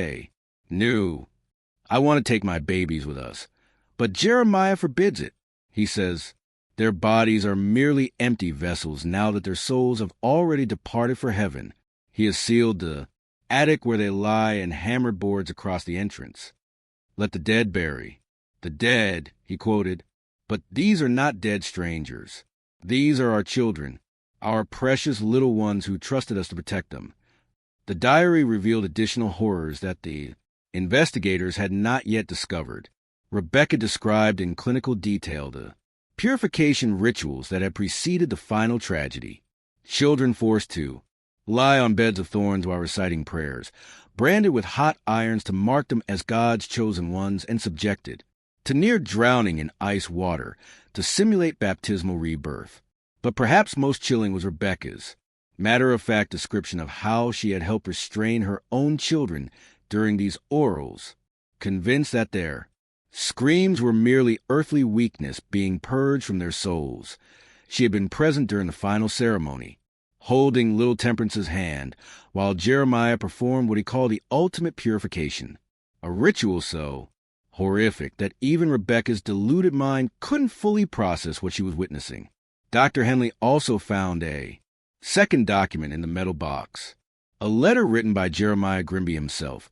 new. I want to take my babies with us. But Jeremiah forbids it. He says, their bodies are merely empty vessels now that their souls have already departed for heaven. He has sealed the attic where they lie and hammered boards across the entrance. Let the dead bury. The dead, he quoted. But these are not dead strangers. These are our children, our precious little ones who trusted us to protect them. The diary revealed additional horrors that the investigators had not yet discovered. Rebecca described in clinical detail the purification rituals that had preceded the final tragedy. Children forced to lie on beds of thorns while reciting prayers, branded with hot irons to mark them as God's chosen ones, and subjected to near drowning in ice water to simulate baptismal rebirth. But perhaps most chilling was Rebecca's matter-of-fact description of how she had helped restrain her own children during these orals, convinced that their screams were merely earthly weakness being purged from their souls. She had been present during the final ceremony, holding little Temperance's hand, while Jeremiah performed what he called the ultimate purification, a ritual so horrific that even Rebecca's deluded mind couldn't fully process what she was witnessing. Dr. Henley also found a second document in the metal box, a letter written by Jeremiah Grimby himself,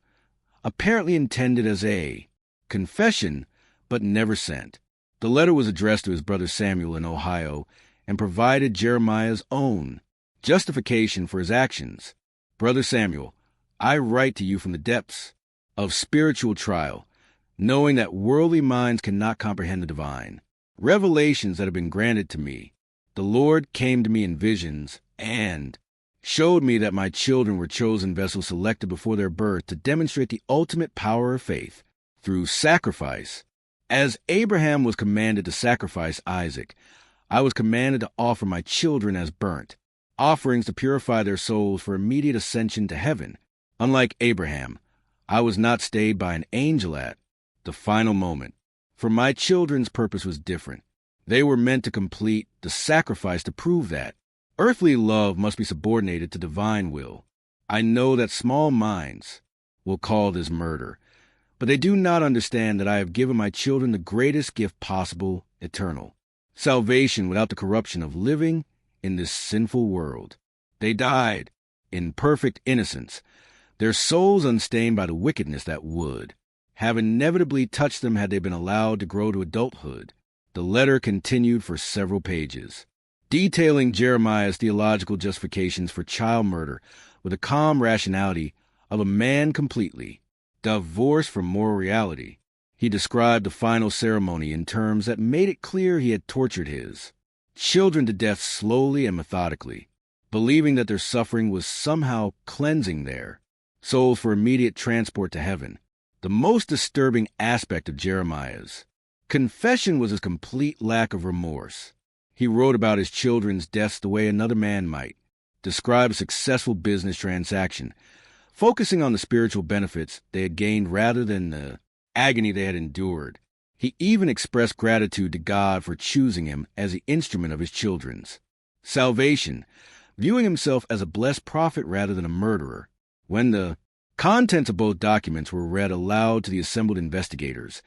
apparently intended as a confession, but never sent. The letter was addressed to his brother Samuel in Ohio and provided Jeremiah's own justification for his actions. Brother Samuel, I write to you from the depths of spiritual trial, knowing that worldly minds cannot comprehend the divine revelations that have been granted to me. The Lord came to me in visions and showed me that my children were chosen vessels selected before their birth to demonstrate the ultimate power of faith through sacrifice. As Abraham was commanded to sacrifice Isaac, I was commanded to offer my children as burnt offerings to purify their souls for immediate ascension to heaven. Unlike Abraham, I was not stayed by an angel at the final moment, for my children's purpose was different. They were meant to complete the sacrifice to prove that earthly love must be subordinated to divine will. I know that small minds will call this murder, but they do not understand that I have given my children the greatest gift possible, eternal salvation without the corruption of living in this sinful world. They died in perfect innocence, their souls unstained by the wickedness that would have inevitably touched them had they been allowed to grow to adulthood. The letter continued for several pages, detailing Jeremiah's theological justifications for child murder with the calm rationality of a man completely divorced from moral reality. He described the final ceremony in terms that made it clear he had tortured his children to death slowly and methodically, believing that their suffering was somehow cleansing their souls for immediate transport to heaven. The most disturbing aspect of Jeremiah's confession was his complete lack of remorse. He wrote about his children's deaths the way another man might, describe a successful business transaction, focusing on the spiritual benefits they had gained rather than the agony they had endured. He even expressed gratitude to God for choosing him as the instrument of his children's salvation, viewing himself as a blessed prophet rather than a murderer. When the contents of both documents were read aloud to the assembled investigators,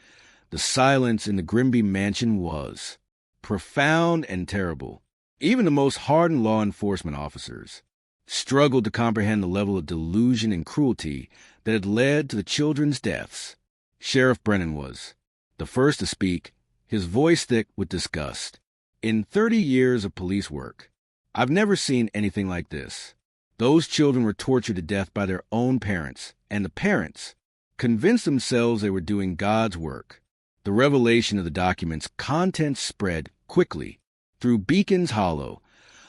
the silence in the Grimby mansion was profound and terrible. Even the most hardened law enforcement officers struggled to comprehend the level of delusion and cruelty that had led to the children's deaths. Sheriff Brennan was the first to speak, his voice thick with disgust. In 30 years of police work, I've never seen anything like this. Those children were tortured to death by their own parents, and the parents convinced themselves they were doing God's work. The revelation of the document's contents spread quickly through Beacon's Hollow,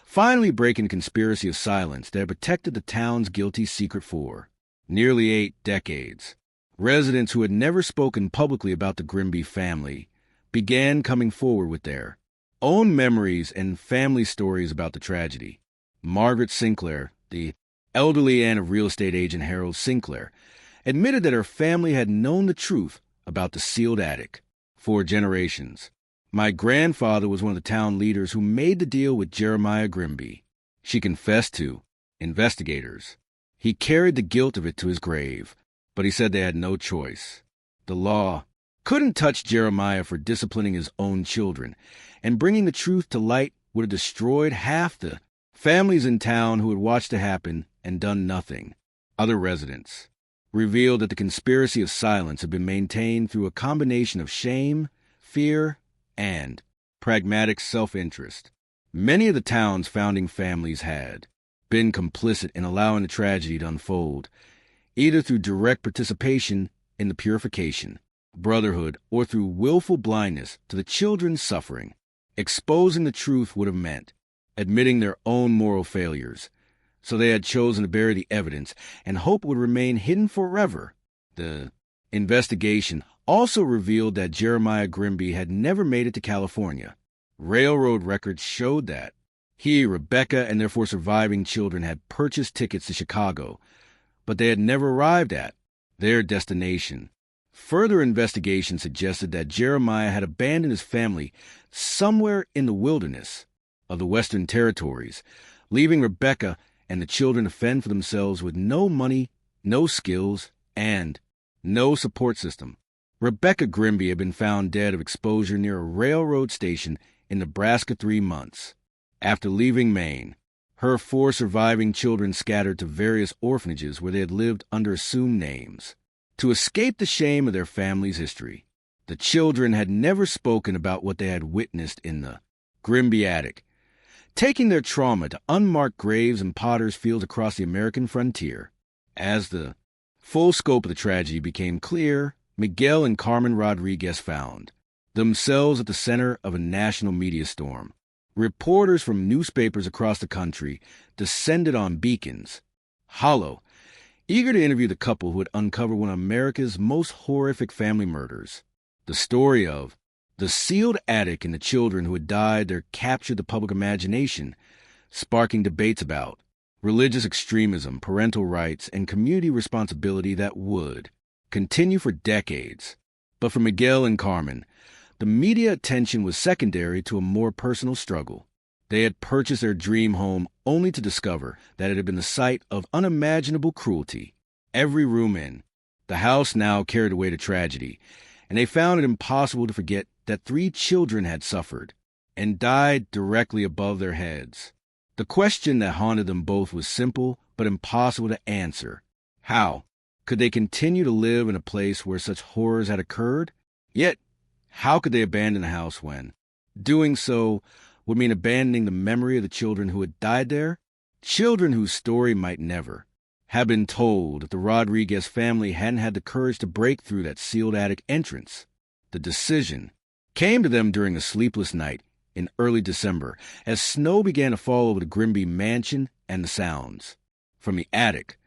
finally breaking the conspiracy of silence that had protected the town's guilty secret for nearly 8 decades. Residents who had never spoken publicly about the Grimby family began coming forward with their own memories and family stories about the tragedy. Margaret Sinclair, the elderly aunt of real estate agent Harold Sinclair, admitted that her family had known the truth about the sealed attic for generations. My grandfather was one of the town leaders who made the deal with Jeremiah Grimby, she confessed to investigators. He carried the guilt of it to his grave, but he said they had no choice. The law couldn't touch Jeremiah for disciplining his own children, and bringing the truth to light would have destroyed half the families in town who had watched it happen and done nothing. Other residents revealed that the conspiracy of silence had been maintained through a combination of shame, fear, and pragmatic self-interest. Many of the town's founding families had been complicit in allowing the tragedy to unfold, either through direct participation in the purification, brotherhood, or through willful blindness to the children's suffering. Exposing the truth would have meant admitting their own moral failures, so they had chosen to bury the evidence and hope it would remain hidden forever. The investigation also revealed that Jeremiah Grimby had never made it to California. Railroad records showed that he, Rebecca, and their 4 surviving children had purchased tickets to Chicago, but they had never arrived at their destination. Further investigation suggested that Jeremiah had abandoned his family somewhere in the wilderness of the Western Territories, leaving Rebecca and the children to fend for themselves with no money, no skills, and no support system. Rebecca Grimby had been found dead of exposure near a railroad station in Nebraska 3 months. After leaving Maine, her 4 surviving children scattered to various orphanages where they had lived under assumed names. To escape the shame of their family's history, the children had never spoken about what they had witnessed in the Grimby attic, taking their trauma to unmarked graves and potter's fields across the American frontier. As the full scope of the tragedy became clear, Miguel and Carmen Rodriguez found themselves at the center of a national media storm. Reporters from newspapers across the country descended on Beacon's Hollow, eager to interview the couple who had uncovered one of America's most horrific family murders. The story of the sealed attic and the children who had died there captured the public imagination, sparking debates about religious extremism, parental rights, and community responsibility that would continue for decades. But for Miguel and Carmen, the media attention was secondary to a more personal struggle. They had purchased their dream home only to discover that it had been the site of unimaginable cruelty. Every room in the house now carried away to tragedy, and they found it impossible to forget that 3 children had suffered and died directly above their heads. The question that haunted them both was simple but impossible to answer. How could they continue to live in a place where such horrors had occurred? Yet, how could they abandon the house when doing so would mean abandoning the memory of the children who had died there? Children whose story might never have been told if the Rodriguez family hadn't had the courage to break through that sealed attic entrance. The decision came to them during a sleepless night in early December as snow began to fall over the Grimby mansion, and the sounds from the attic,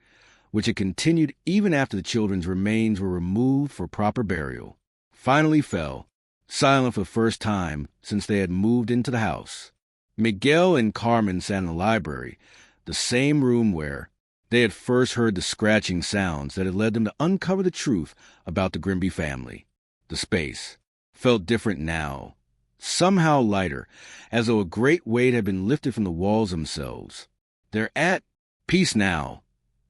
which had continued even after the children's remains were removed for proper burial, finally fell silent for the first time since they had moved into the house. Miguel and Carmen sat in the library, the same room where they had first heard the scratching sounds that had led them to uncover the truth about the Grimby family. The space felt different now, somehow lighter, as though a great weight had been lifted from the walls themselves. "They're at peace now,"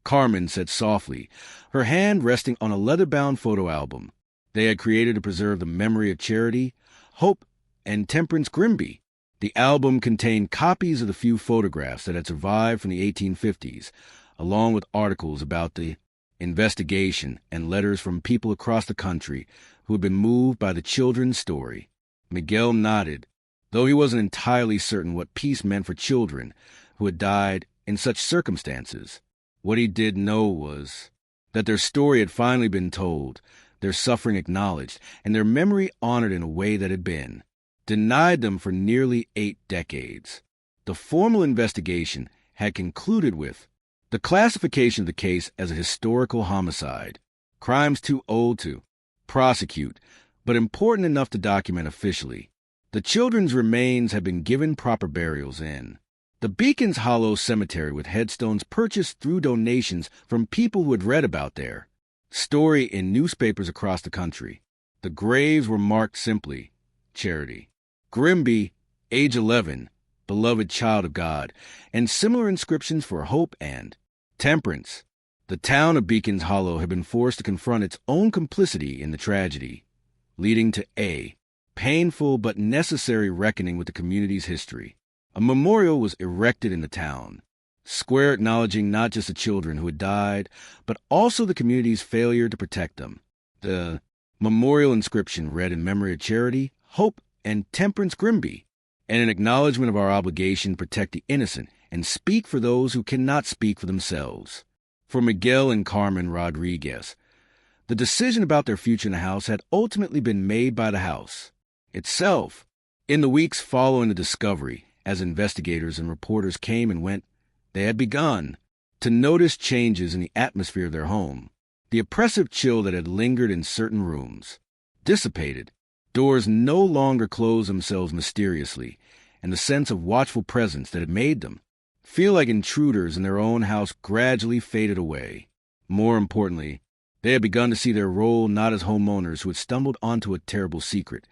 Carmen said softly, her hand resting on a leather-bound photo album they had created to preserve the memory of Charity, Hope, and Temperance Grimby. The album contained copies of the few photographs that had survived from the 1850s, along with articles about the investigation and letters from people across the country who had been moved by the children's story. Miguel nodded, though he wasn't entirely certain what peace meant for children who had died in such circumstances. What he did know was that their story had finally been told, their suffering acknowledged, and their memory honored in a way that had been denied them for nearly 8 decades. The formal investigation had concluded with the classification of the case as a historical homicide, crimes too old to prosecute, but important enough to document officially. The children's remains had been given proper burials in the Beacons Hollow Cemetery, with headstones purchased through donations from people who had read about their story in newspapers across the country. The graves were marked simply, Charity Grimby, age 11, beloved child of God, and similar inscriptions for Hope and Temperance. The town of Beacons Hollow had been forced to confront its own complicity in the tragedy, leading to a painful but necessary reckoning with the community's history. A memorial was erected in the town square acknowledging not just the children who had died, but also the community's failure to protect them. The memorial inscription read in memory of Charity, Hope, and Temperance Grimby, and an acknowledgement of our obligation to protect the innocent and speak for those who cannot speak for themselves. For Miguel and Carmen Rodriguez, the decision about their future in the house had ultimately been made by the house itself. In the weeks following the discovery, as investigators and reporters came and went, they had begun to notice changes in the atmosphere of their home. The oppressive chill that had lingered in certain rooms dissipated. Doors no longer closed themselves mysteriously, and the sense of watchful presence that had made them feel like intruders in their own house gradually faded away. More importantly, they had begun to see their role not as homeowners who had stumbled onto a terrible secret,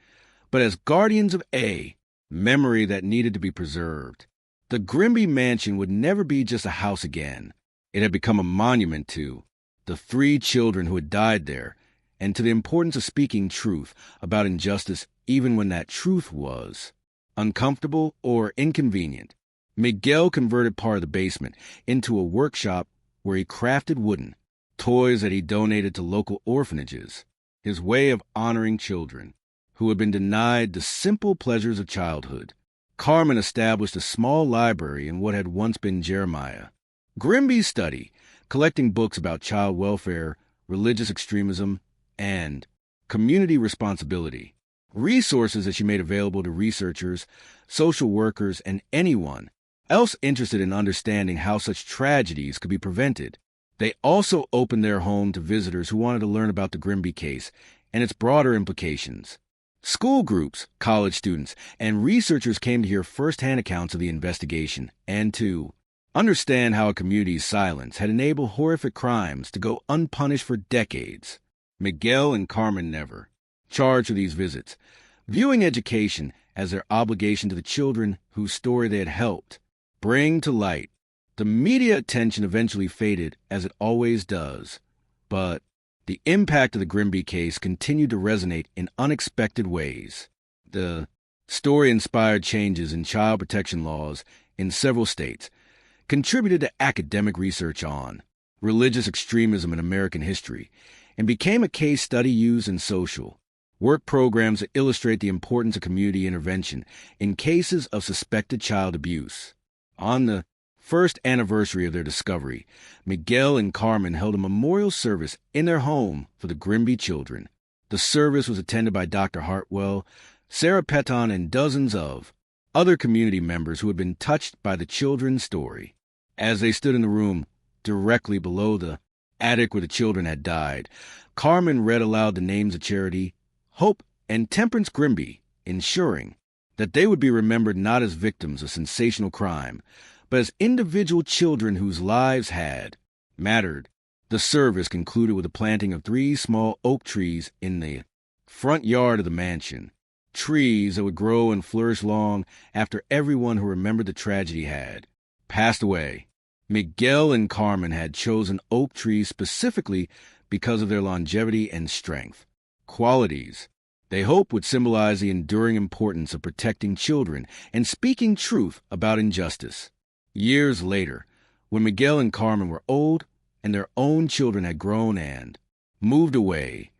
but as guardians of a memory that needed to be preserved. The Grimby mansion would never be just a house again. It had become a monument to the 3 children who had died there, and to the importance of speaking truth about injustice even when that truth was uncomfortable or inconvenient. Miguel converted part of the basement into a workshop where he crafted wooden toys that he donated to local orphanages, his way of honoring children who had been denied the simple pleasures of childhood. Carmen established a small library in what had once been Jeremiah Grimby's study, collecting books about child welfare, religious extremism, and community responsibility, resources that she made available to researchers, social workers, and anyone else interested in understanding how such tragedies could be prevented. They also opened their home to visitors who wanted to learn about the Grimby case and its broader implications. School groups, college students, and researchers came to hear firsthand accounts of the investigation and to understand how a community's silence had enabled horrific crimes to go unpunished for decades. Miguel and Carmen never charged with these visits, viewing education as their obligation to the children whose story they had helped bring to light. The media attention eventually faded, as it always does, but the impact of the Grimby case continued to resonate in unexpected ways. The story inspired changes in child protection laws in several states, contributed to academic research on religious extremism in American history, and became a case study used in social work programs that illustrate the importance of community intervention in cases of suspected child abuse. On the first anniversary of their discovery, Miguel and Carmen held a memorial service in their home for the Grimby children. The service was attended by Dr. Hartwell, Sarah Peton, and dozens of other community members who had been touched by the children's story. As they stood in the room directly below the attic where the children had died, Carmen read aloud the names of Charity, Hope, and Temperance Grimby, ensuring that they would be remembered not as victims of sensational crime, but as individual children whose lives had mattered. The service concluded with the planting of 3 small oak trees in the front yard of the mansion, trees that would grow and flourish long after everyone who remembered the tragedy had passed away. Miguel and Carmen had chosen oak trees specifically because of their longevity and strength, qualities they hoped would symbolize the enduring importance of protecting children and speaking truth about injustice. Years later, when Miguel and Carmen were old and their own children had grown and moved away,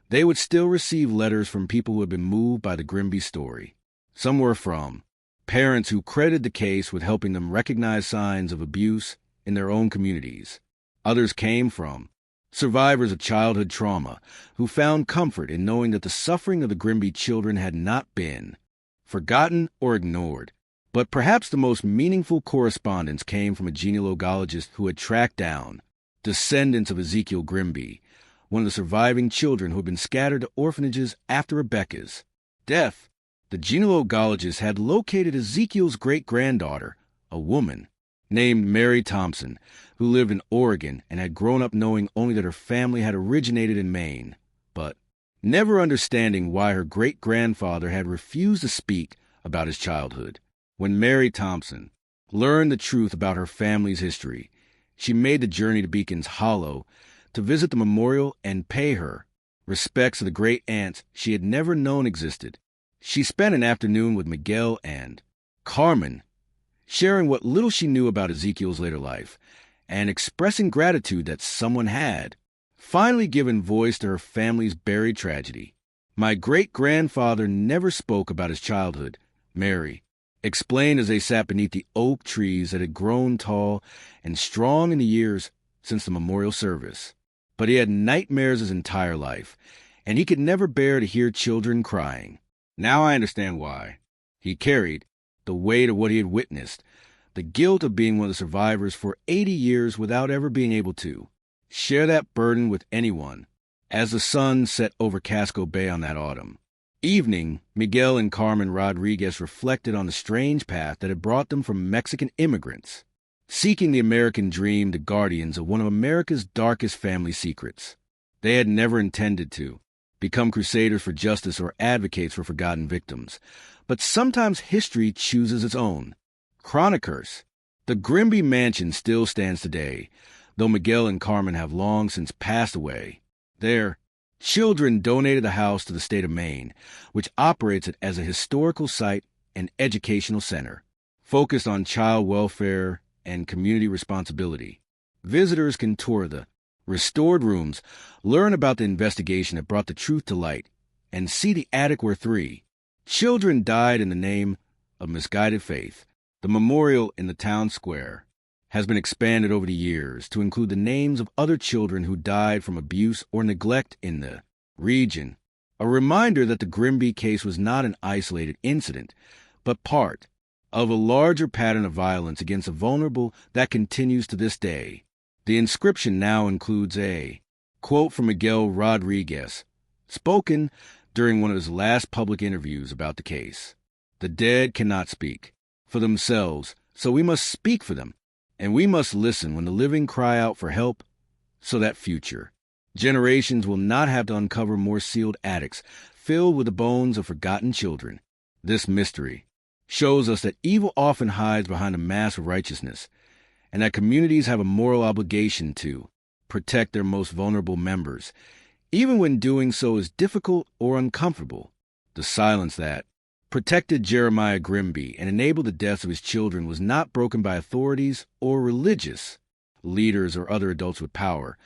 they would still receive letters from people who had been moved by the Grimby story. Some were from parents who credited the case with helping them recognize signs of abuse in their own communities. Others came from survivors of childhood trauma who found comfort in knowing that the suffering of the Grimby children had not been forgotten or ignored. But perhaps the most meaningful correspondence came from a genealogist who had tracked down descendants of Ezekiel Grimby, one of the surviving children who had been scattered to orphanages after Rebecca's death. The genealogist had located Ezekiel's great-granddaughter, a woman named Mary Thompson, who lived in Oregon and had grown up knowing only that her family had originated in Maine, but never understanding why her great-grandfather had refused to speak about his childhood. When Mary Thompson learned the truth about her family's history, she made the journey to Beacon's Hollow to visit the memorial and pay her respects to the great aunts she had never known existed. She spent an afternoon with Miguel and Carmen, sharing what little she knew about Ezekiel's later life and expressing gratitude that someone had finally given voice to her family's buried tragedy. "My great-grandfather never spoke about his childhood," Mary explained as they sat beneath the oak trees that had grown tall and strong in the years since the memorial service. But he had nightmares his entire life, and he could never bear to hear children crying. Now I understand why. He carried the weight of what he had witnessed, the guilt of being one of the survivors for 80 years without ever being able to share that burden with anyone. As the sun set over Casco Bay on that autumn evening, Miguel and Carmen Rodriguez reflected on the strange path that had brought them from Mexican immigrants, seeking the American dream, to guardians of one of America's darkest family secrets. They had never intended to become crusaders for justice or advocates for forgotten victims, but sometimes history chooses its own chroniclers. The Grimby Mansion still stands today, though Miguel and Carmen have long since passed away. Their children donated the house to the state of Maine, which operates it as a historical site and educational center, focused on child welfare and community responsibility. Visitors can tour the restored rooms, learn about the investigation that brought the truth to light, and see the attic where 3 children died in the name of misguided faith. The memorial in the town square has been expanded over the years to include the names of other children who died from abuse or neglect in the region, a reminder that the Grimby case was not an isolated incident, but part of a larger pattern of violence against the vulnerable that continues to this day. The inscription now includes a quote from Miguel Rodriguez, spoken during one of his last public interviews about the case. "The dead cannot speak for themselves, so we must speak for them, and we must listen when the living cry out for help, so that future generations will not have to uncover more sealed attics filled with the bones of forgotten children." This mystery shows us that evil often hides behind a mask of righteousness, and that communities have a moral obligation to protect their most vulnerable members, even when doing so is difficult or uncomfortable. The silence that protected Jeremiah Grimby and enabled the deaths of his children was not broken by authorities or religious leaders or other adults with power,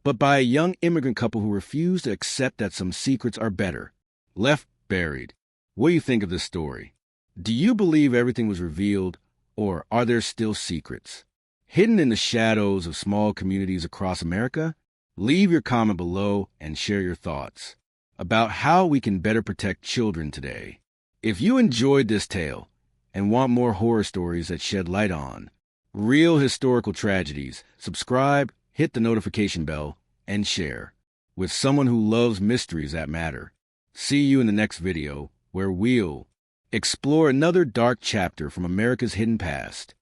but by a young immigrant couple who refused to accept that some secrets are better left buried. What do you think of this story? Do you believe everything was revealed, or are there still secrets hidden in the shadows of small communities across America? Leave your comment below and share your thoughts about how we can better protect children today. If you enjoyed this tale and want more horror stories that shed light on real historical tragedies, subscribe, hit the notification bell, and share with someone who loves mysteries that matter. See you in the next video, where we'll explore another dark chapter from America's hidden past.